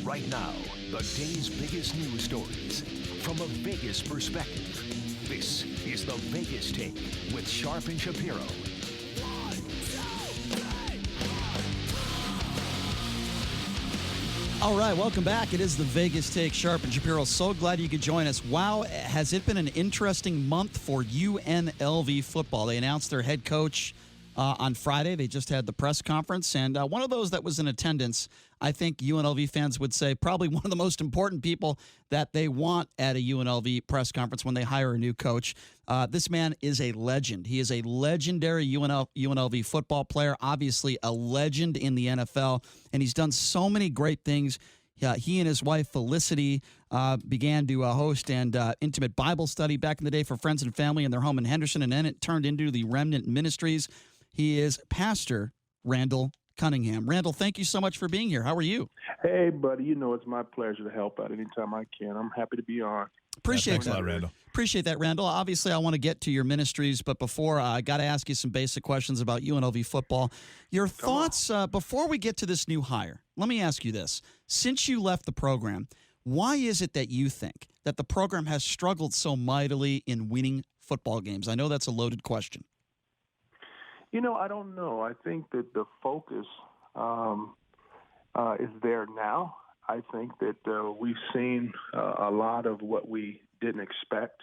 Right now, the day's biggest news stories from a Vegas perspective. This is the Vegas Take with Sharp and Shapiro. All right, welcome back. It is the Vegas Take, Sharp and Shapiro. So glad you could join us. Wow, has it been an interesting month for UNLV football. They announced their head coach on Friday. They just had the press conference, and one of those that was in attendance, I think UNLV fans would say probably one of the most important people that they want at a UNLV press conference when they hire a new coach. This man is a legend. He is a legendary UNLV football player, obviously a legend in the NFL, and he's done so many great things. He and his wife, Felicity, began to host an intimate Bible study back in the day for friends and family in their home in Henderson, and then it turned into the Remnant Ministries. He is Pastor Randall Cunningham. Randall, thank you so much for being here. How are you? Hey, buddy. You know it's my pleasure to help out anytime I can. I'm happy to be on. Appreciate Thanks a lot, Randall. Appreciate that, Randall. Obviously, I want to get to your ministries, but before, I got to ask you some basic questions about UNLV football. Your thoughts before we get to this new hire. Let me ask you this. Since you left the program, why is it that you think that the program has struggled so mightily in winning football games? I know that's a loaded question. You know, I don't know. I think that the focus is there now. I think that we've seen a lot of what we didn't expect,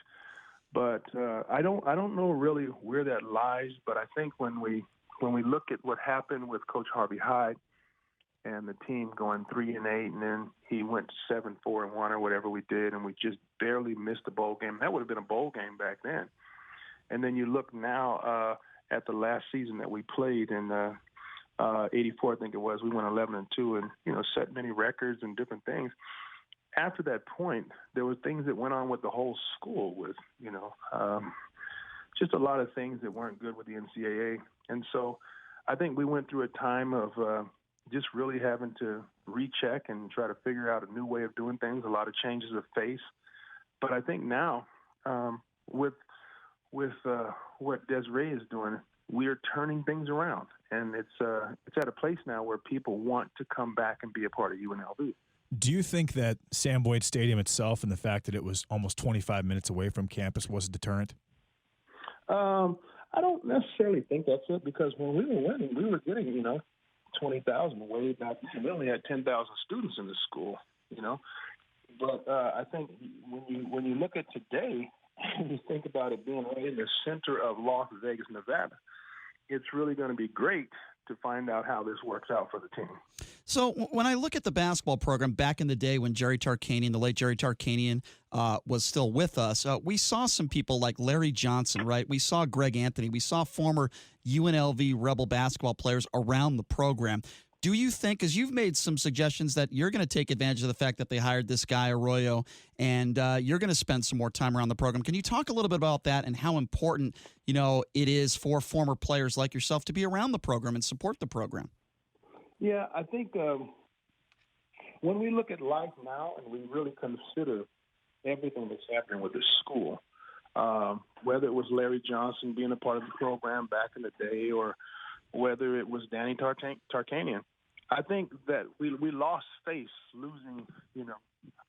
but I don't know really where that lies. But I think when we look at what happened with Coach Harvey Hyde and the team going 3-8, and then he went 7-4-1 or whatever we did, and we just barely missed a bowl game. That would have been a bowl game back then. And then you look now at the last season that we played in 84, I think it was. We went 11-2, and set many records and different things. After that point, there were things that went on with the whole school, with just a lot of things that weren't good with the NCAA. And so, I think we went through a time of just really having to recheck and try to figure out a new way of doing things. A lot of changes of face, but I think now with what Desiree is doing, we're turning things around, and it's at a place now where people want to come back and be a part of UNLV. Do you think that Sam Boyd Stadium itself and the fact that it was almost 25 minutes away from campus was a deterrent? I don't necessarily think that's it, because when we were winning, we were getting 20,000 way back then. We only had 10,000 students in the school, But I think when you look at today, and you think about it being right in the center of Las Vegas, Nevada, it's really going to be great to find out how this works out for the team. So when I look at the basketball program back in the day when Jerry Tarkanian, the late Jerry Tarkanian, was still with us, we saw some people like Larry Johnson, right? We saw Greg Anthony. We saw former UNLV Rebel basketball players around the program. Do you think, because you've made some suggestions that you're going to take advantage of the fact that they hired this guy, Arroyo, and you're going to spend some more time around the program. Can you talk a little bit about that and how important, it is for former players like yourself to be around the program and support the program? Yeah, I think when we look at life now and we really consider everything that's happening with the school, whether it was Larry Johnson being a part of the program back in the day or whether it was Danny Tarkanian, I think that we lost face losing,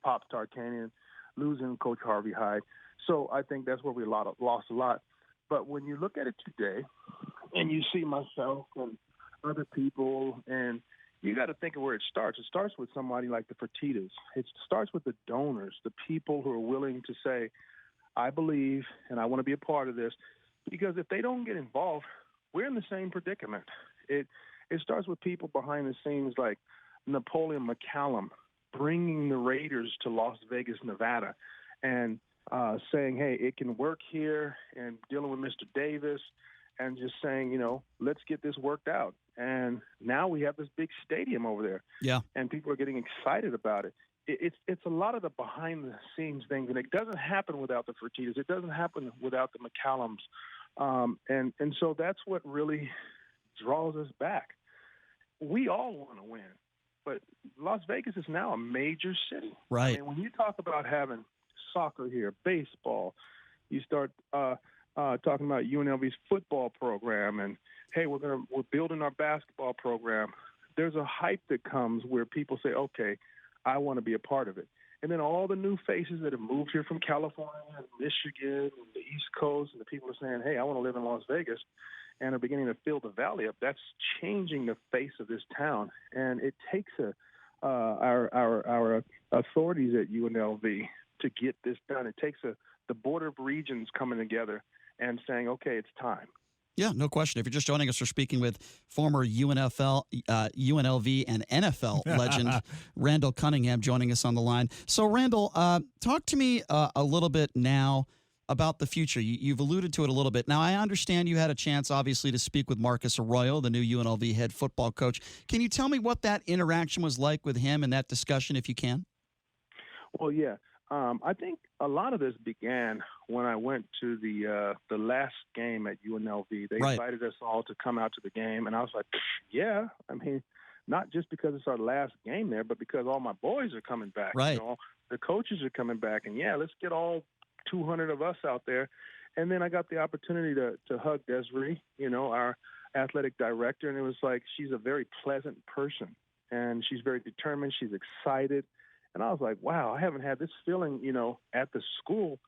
Pop Tarkanian, losing Coach Harvey Hyde. So I think that's where we lost a lot. But when you look at it today and you see myself and other people, and you got to think of where it starts. It starts with somebody like the Fertittas. It starts with the donors, the people who are willing to say, I believe and I want to be a part of this. Because if they don't get involved, we're in the same predicament. It starts with people behind the scenes like Napoleon McCallum bringing the Raiders to Las Vegas, Nevada, and saying, hey, it can work here, and dealing with Mr. Davis and just saying, let's get this worked out. And now we have this big stadium over there. Yeah. And people are getting excited about it. It's a lot of the behind-the-scenes things, and it doesn't happen without the Fertittas. It doesn't happen without the McCallums. And so that's what really draws us back. We all want to win, but Las Vegas is now a major city. Right. I mean, when you talk about having soccer here, baseball, you start talking about UNLV's football program, and hey, we're building our basketball program. There's a hype that comes where people say, okay, I want to be a part of it. And then all the new faces that have moved here from California and Michigan and the East Coast, and the people are saying, hey, I want to live in Las Vegas, and are beginning to fill the valley up. That's changing the face of this town. And it takes our authorities at UNLV to get this done. It takes the Board of Regents coming together and saying, okay, it's time. Yeah, no question. If you're just joining us, we're speaking with former UNLV and NFL legend Randall Cunningham joining us on the line. So, Randall, talk to me a little bit now about the future. You've alluded to it a little bit. Now, I understand you had a chance, obviously, to speak with Marcus Arroyo, the new UNLV head football coach. Can you tell me what that interaction was like with him and that discussion, if you can? Well, yeah. I think a lot of this began when I went to the last game at UNLV. They invited us all to come out to the game, and I was like, yeah. I mean, not just because it's our last game there, but because all my boys are coming back. Right. You know, the coaches are coming back, and, yeah, let's get all 200 of us out there. And then I got the opportunity to hug Desiree, you know, our athletic director, and it was like she's a very pleasant person, and she's very determined. She's excited. And I was like, wow, I haven't had this feeling, you know, at the school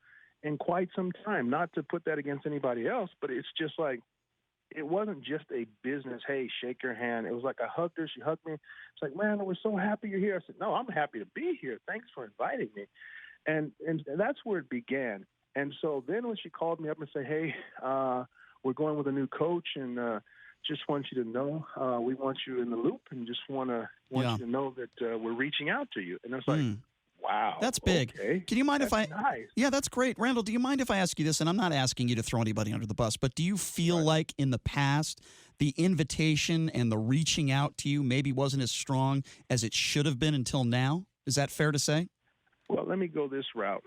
in quite some time. Not to put that against anybody else, but it's just like, it wasn't just a business, hey, shake your hand. It was like I hugged her. She hugged me. It's like, man, we're so happy you're here. I said, no, I'm happy to be here. Thanks for inviting me. And that's where it began. And so then when she called me up and said, hey, we're going with a new coach, and just want you to know we want you in the loop, and just want you to know that we're reaching out to you. And it's like, wow. That's big. Okay. Can you mind if I nice. Yeah, that's great. Randall, do you mind if I ask you this? And I'm not asking you to throw anybody under the bus, but do you feel like in the past the invitation and the reaching out to you maybe wasn't as strong as it should have been until now? Is that fair to say? Well, let me go this route.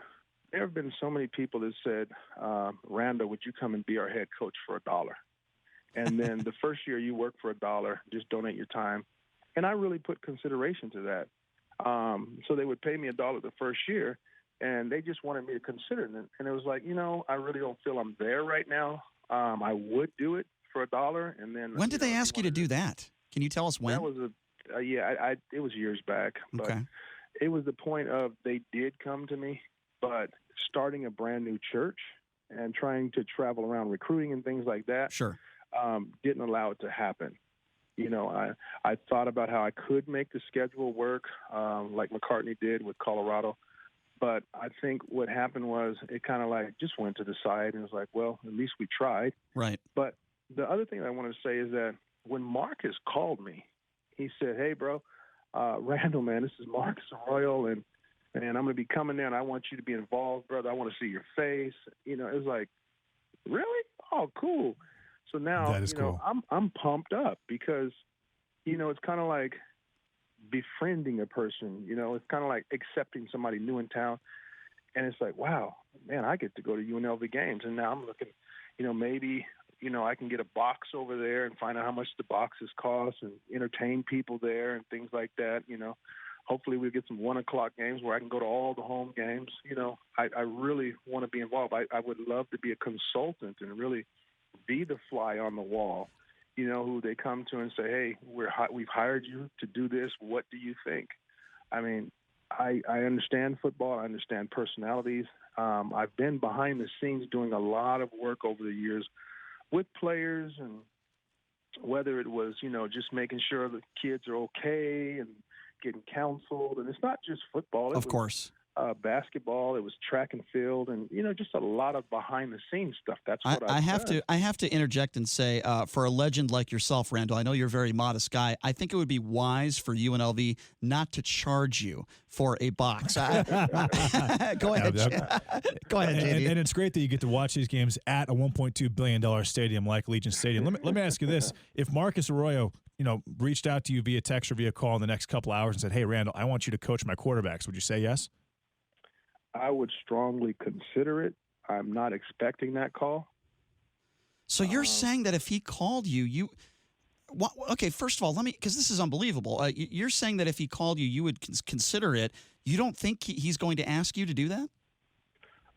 There have been so many people that said, Randall, would you come and be our head coach for $1? And then the first year you work for $1, just donate your time. And I really put consideration to that. So they would pay me $1 the first year, and they just wanted me to consider it. And it was like, you know, I really don't feel I'm there right now. I would do it for $1. And then when did they ask you to do that? Can you tell us when? That was it was years back. But okay. It was the point of they did come to me, but starting a brand new church and trying to travel around recruiting and things like that. Sure. Didn't allow it to happen. You know, I thought about how I could make the schedule work, like McCartney did with Colorado. But I think what happened was it kind of like just went to the side, and it was like, well, at least we tried. Right. But the other thing I wanted to say is that when Marcus called me, he said, hey, bro, Randall, man, this is Marcus Arroyo, and I'm going to be coming there, and I want you to be involved, brother. I want to see your face. You know, it was like, really? Oh, cool. So now, you know, cool. I'm pumped up because, you know, it's kind of like befriending a person. You know, it's kind of like accepting somebody new in town. And it's like, wow, man, I get to go to UNLV games. And now I'm looking, you know, maybe, you know, I can get a box over there and find out how much the boxes cost and entertain people there and things like that. You know, hopefully we'll get some 1 o'clock games where I can go to all the home games. You know, I really want to be involved. I would love to be a consultant and really be the fly on the wall, you know, who they come to and say, hey, we've hired you to do this. What do you think? I mean, I understand football. I understand personalities. I've been behind the scenes doing a lot of work over the years with players, and whether it was, you know, just making sure the kids are okay and getting counseled. And it's not just football. Of course. Basketball, it was track and field, and, you know, just a lot of behind-the-scenes stuff. That's what I have to interject and say, for a legend like yourself, Randall, I know you're a very modest guy. I think it would be wise for UNLV not to charge you for a box. Go ahead. Go ahead, JD. And it's great that you get to watch these games at a $1.2 billion stadium like Legion Stadium. Let me ask you this. If Marcus Arroyo, you know, reached out to you via text or via call in the next couple hours and said, hey, Randall, I want you to coach my quarterbacks, would you say yes? I would strongly consider it. I'm not expecting that call. So you're saying that if he called you, okay, first of all, because this is unbelievable. You're saying that if he called you, you would consider it. You don't think he's going to ask you to do that?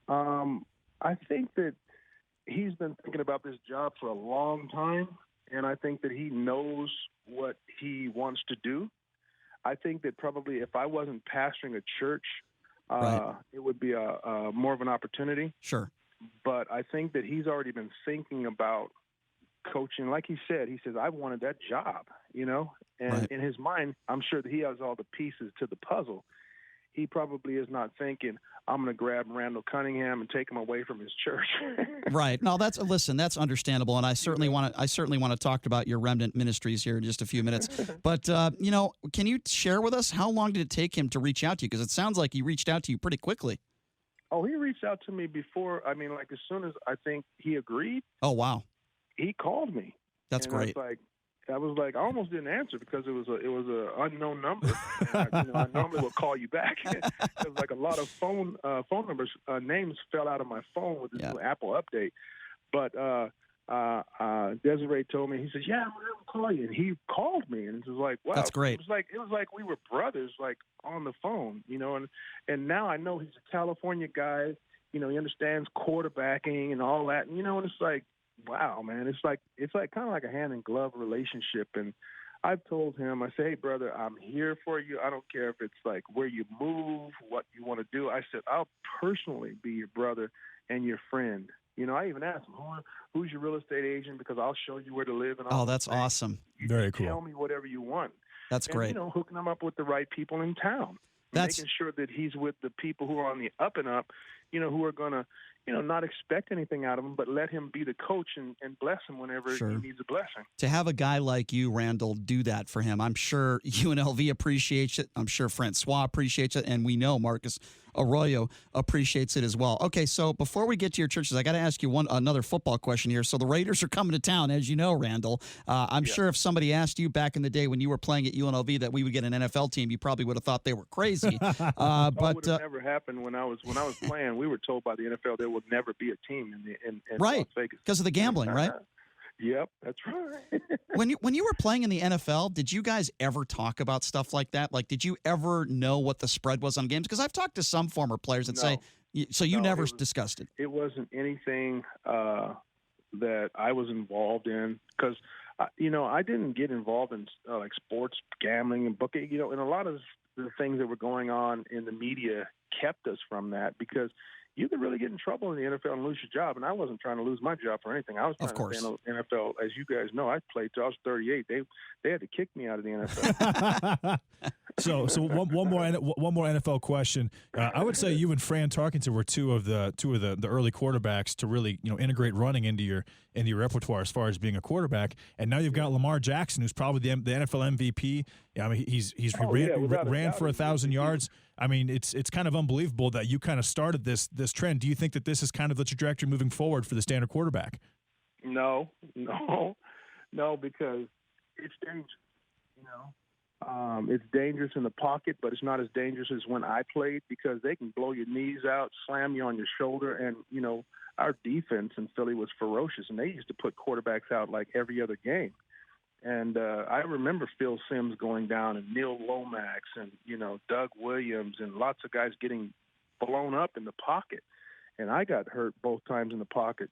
I think that he's been thinking about this job for a long time, and I think that he knows what he wants to do. I think that probably if I wasn't pastoring a church, Right. it would be a more of an opportunity. Sure. But I think that he's already been thinking about coaching. Like he said, I wanted that job, And Right. in his mind, I'm sure that he has all the pieces to the puzzle. He probably is not thinking, I'm going to grab Randall Cunningham and take him away from his church. Right. No, that's understandable, and I certainly want to talk about your remnant ministries here in just a few minutes. But can you share with us how long did it take him to reach out to you? Because it sounds like he reached out to you pretty quickly. Oh, he reached out to me before. I mean, like as soon as I think he agreed, Oh, wow. he called me. That's And great. I was like, I almost didn't answer because it was a unknown number. And I normally will call you back. There's like a lot of phone numbers, names fell out of my phone with this new Apple update. But Desiree told me, he says, yeah, I'm going to call you. And he called me, and it was like, wow. That's great. It was like we were brothers, like on the phone, and now I know he's a California guy. He understands quarterbacking and all that. And, and it's like, wow, man, it's like kind of like a hand in glove relationship. And I've told him, I say, hey, brother, I'm here for you. I don't care if it's like where you move, what you want to do. I said, I'll personally be your brother and your friend. I even asked him, who's your real estate agent? Because I'll show you where to live. And all That's awesome. You Very just cool. Tell me whatever you want. That's great. Hooking him up with the right people in town. Making sure that he's with the people who are on the up and up, who are going to, not expect anything out of him, but let him be the coach and bless him whenever he needs a blessing. To have a guy like you, Randall, do that for him, I'm sure UNLV appreciates it. I'm sure Francois appreciates it. And we know Marcus Arroyo appreciates it as well. Okay, so before we get to your churches, I got to ask you another football question here. So the Raiders are coming to town, as you know, Randall. I'm sure if somebody asked you back in the day when you were playing at UNLV that we would get an NFL team, you probably would have thought they were crazy. But would have never happened when I was playing. We were told by the NFL there would never be a team in right, Las Vegas because of the gambling, right? Yep, that's right. When you were playing in the NFL, did you guys ever talk about stuff like that? Like, did you ever know what the spread was on games? Because I've talked to some former players that say, so you never discussed it. It wasn't anything that I was involved in because, I didn't get involved in like sports gambling and booking, and a lot of the things that were going on in the media kept us from that because you could really get in trouble in the NFL and lose your job. And I wasn't trying to lose my job for anything. I was trying to stay in the NFL. As you guys know, I played till I was 38. They had to kick me out of the NFL. So one more NFL question. I would say you and Fran Tarkenton were two of the early quarterbacks to really integrate running into your repertoire as far as being a quarterback. And now you've got Lamar Jackson, who's probably the NFL MVP. I mean, he's ran for 1,000 yards. I mean, it's kind of unbelievable that you kind of started this trend. Do you think that this is kind of the trajectory moving forward for the standard quarterback? No, because it's dangerous. It's dangerous in the pocket, but it's not as dangerous as when I played because they can blow your knees out, slam you on your shoulder, and our defense in Philly was ferocious, and they used to put quarterbacks out like every other game. And I remember Phil Simms going down and Neil Lomax and, Doug Williams and lots of guys getting blown up in the pocket. And I got hurt both times in the pocket.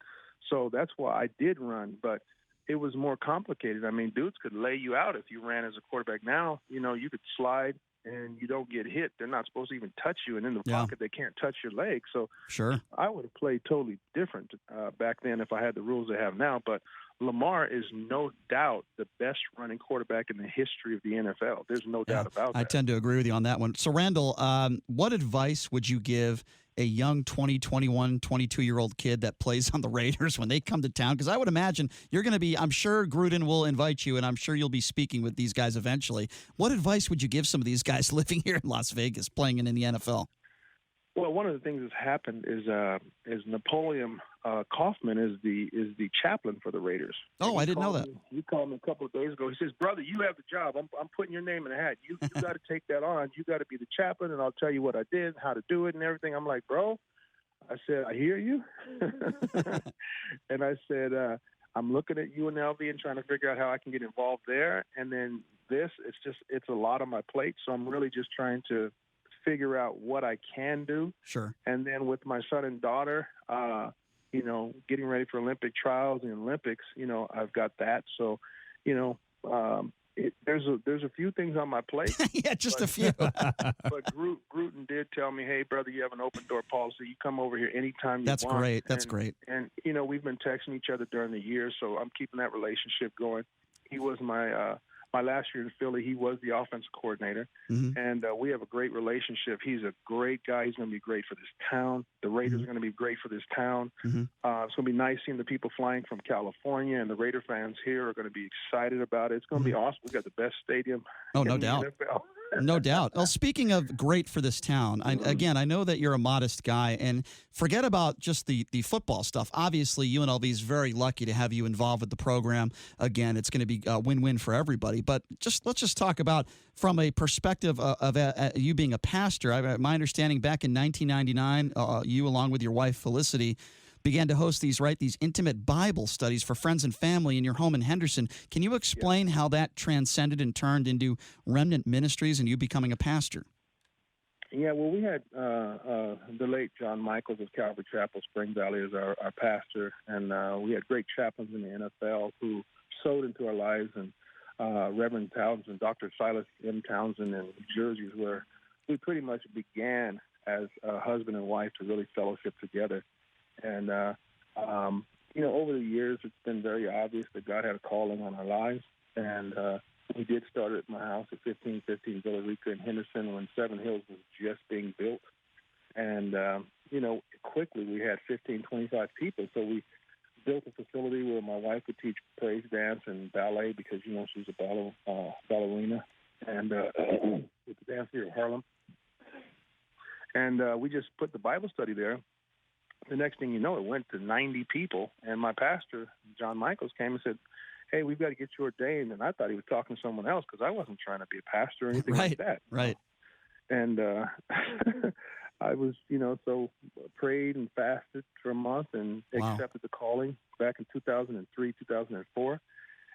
So that's why I did run. But it was more complicated. I mean, dudes could lay you out if you ran as a quarterback. Now, you could slide and you don't get hit. They're not supposed to even touch you. And in the pocket, they can't touch your leg. So I would have played totally different back then if I had the rules they have now. But Lamar is no doubt the best running quarterback in the history of the NFL. There's no doubt about that. I tend to agree with you on that one. So, Randall, what advice would you give a young 20, 21, 22-year-old kid that plays on the Raiders when they come to town? Because I would imagine you're going to be – I'm sure Gruden will invite you, and I'm sure you'll be speaking with these guys eventually. What advice would you give some of these guys living here in Las Vegas, playing in the NFL? Well, one of the things that's happened is Napoleon Kaufman is the chaplain for the Raiders. Oh, I didn't know that. He called me a couple of days ago. He says, "Brother, you have the job. I'm putting your name in the hat. You got to take that on. You got to be the chaplain, and I'll tell you what I did, how to do it, and everything." I'm like, "Bro," I said, "I hear you," and I said, "I'm looking at UNLV and trying to figure out how I can get involved there, and then it's a lot on my plate. So I'm really just trying to figure out what I can do." Sure. And then with my son and daughter, getting ready for Olympic trials and Olympics, I've got that. So, There's a few things on my plate. Yeah, just a few. But Gruden did tell me, hey, brother, you have an open door policy. You come over here anytime you That's want. great. That's great. And, we've been texting each other during the year, so I'm keeping that relationship going. He was my last year in Philly. He was the offensive coordinator, and we have a great relationship. He's a great guy. He's going to be great for this town. The Raiders are going to be great for this town. It's going to be nice seeing the people flying from California, and the Raider fans here are going to be excited about it. It's going to be awesome. We got the best stadium. Oh, no in the doubt. NFL. No doubt. Well, speaking of great for this town, I know that you're a modest guy, and forget about just the football stuff. Obviously, UNLV is very lucky to have you involved with the program. Again, it's going to be a win-win for everybody. But let's just talk about from a perspective of you being a pastor. My understanding back in 1999, you along with your wife Felicity began to host these intimate Bible studies for friends and family in your home in Henderson. Can you explain how that transcended and turned into Remnant Ministries and you becoming a pastor? Yeah, well, we had the late John Michaels of Calvary Chapel, Spring Valley, as our pastor, and we had great chaplains in the NFL who sowed into our lives, and Reverend Townsend, Dr. Silas M. Townsend in New Jersey, is where we pretty much began as a husband and wife to really fellowship together. And, over the years, it's been very obvious that God had a calling on our lives. And we did start at my house at 1515 Villa Rica in Henderson when Seven Hills was just being built. And, quickly we had 25 people. So we built a facility where my wife would teach praise dance and ballet because, she's a ballerina and with the dance here at Harlem. And we just put the Bible study there. The next thing you know, it went to 90 people, and my pastor, John Michaels, came and said, hey, we've got to get you ordained. And I thought he was talking to someone else because I wasn't trying to be a pastor or anything like that. Right. And I was, so prayed and fasted for a month and accepted the calling back in 2003, 2004.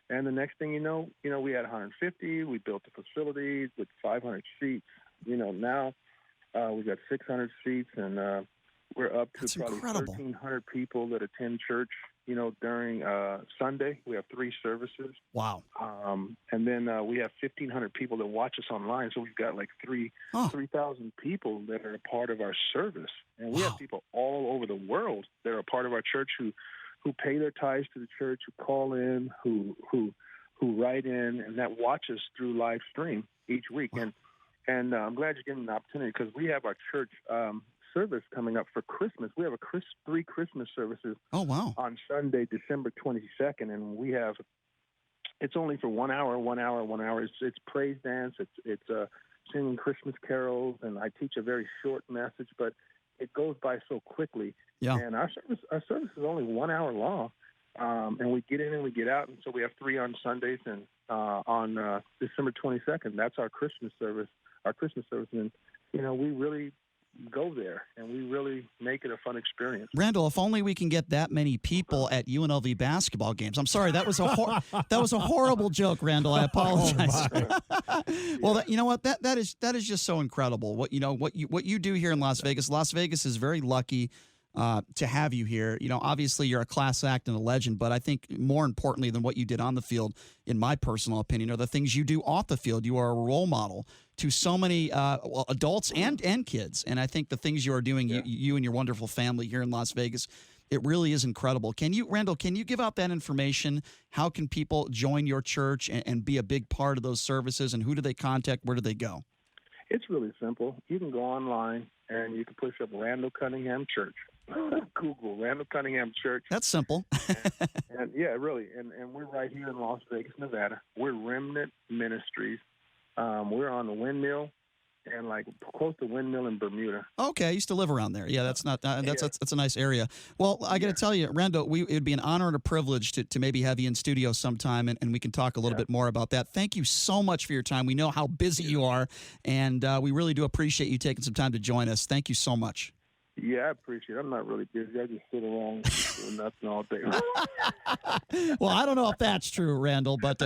And the next thing you know, we had 150. We built a facility with 500 seats. Now we got 600 seats, and we're up to That's probably incredible. 1,300 people that attend church, during Sunday. We have 3 services. Wow. And then we have 1,500 people that watch us online. So we've got like 3,000 people that are a part of our service. And we have people all over the world that are a part of our church who pay their tithes to the church, who call in, who write in, and that watch us through live stream each week. Wow. And I'm glad you're getting the opportunity because we have our church service coming up for Christmas. We have 3 Christmas services. Oh, wow. On Sunday, December 22nd, and we have. It's only for 1 hour. It's praise dance. It's singing Christmas carols, and I teach a very short message, but it goes by so quickly. Yeah. And our service is only 1 hour long, and we get in and we get out, and so we have 3 on Sundays, and on December 22nd, that's our Christmas service. And we really go there, and we really make it a fun experience. Randall, if only we can get that many people at UNLV basketball games. I'm sorry, that was a horrible joke, Randall. I apologize. Well, you know what? That is just so incredible. What you do here in Las Vegas. Las Vegas is very lucky to have you here. Obviously you're a class act and a legend, but I think more importantly than what you did on the field, in my personal opinion, are the things you do off the field. You are a role model to so many adults and kids. And I think the things you are doing, you and your wonderful family here in Las Vegas, it really is incredible. Randall, can you give out that information? How can people join your church and be a big part of those services? And who do they contact? Where do they go? It's really simple. You can go online and you can push up Randall Cunningham Church. Google Randall Cunningham Church. That's simple. and yeah, really. And we're right here in Las Vegas, Nevada. We're Remnant Ministries. We're on the Windmill and like close to Windmill in Bermuda. Okay, I used to live around there. Yeah, that's not that's a nice area. Well, I got to tell you, Randall, it would be an honor and a privilege to maybe have you in studio sometime, and we can talk a little bit more about that. Thank you so much for your time. We know how busy you are, and we really do appreciate you taking some time to join us. Thank you so much. Yeah, I appreciate it. I'm not really busy. I just sit around doing nothing all day. Well, I don't know if that's true, Randall, but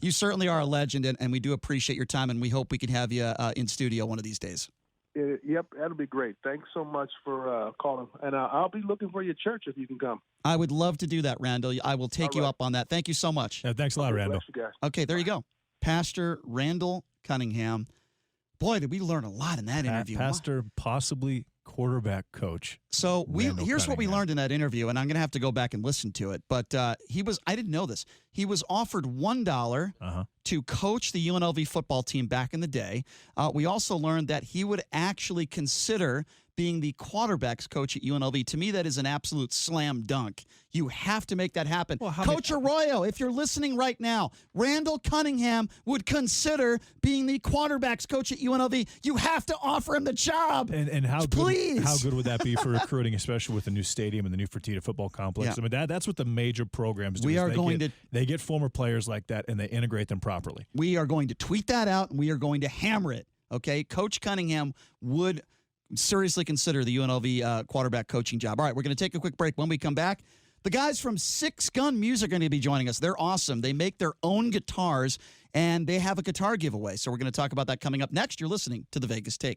you certainly are a legend, and we do appreciate your time, and we hope we can have you in studio one of these days. Yep, that'll be great. Thanks so much for calling, and I'll be looking for your church if you can come. I would love to do that, Randall. I will take you up on that. Thank you so much. Yeah, thanks a lot, Randall. Bless you guys. Okay, there you go. Pastor Randall Cunningham. Boy, did we learn a lot in that interview. Pastor, possibly quarterback coach. So here's what we Cunningham. learned in that interview, and I'm going to have to go back and listen to it. But I didn't know this. He was offered $1 to coach the UNLV football team back in the day. We also learned that he would actually consider being the quarterbacks coach at UNLV. To me, that is an absolute slam dunk. You have to make that happen. Well, Coach Arroyo, if you're listening right now, Randall Cunningham would consider being the quarterbacks coach at UNLV. You have to offer him the job. And how Please. good, how good would that be for recruiting, especially with the new stadium and the new Fertitta football complex? Yeah. I mean, that's what the major programs do. They get former players like that, and they integrate them properly. We are going to tweet that out, and we are going to hammer it, okay? Coach Cunningham would seriously consider the UNLV quarterback coaching job. All right, we're going to take a quick break. When we come back, the guys from Six Gun Music are going to be joining us. They're awesome. They make their own guitars, and they have a guitar giveaway. So we're going to talk about that coming up next. You're listening to The Vegas Take.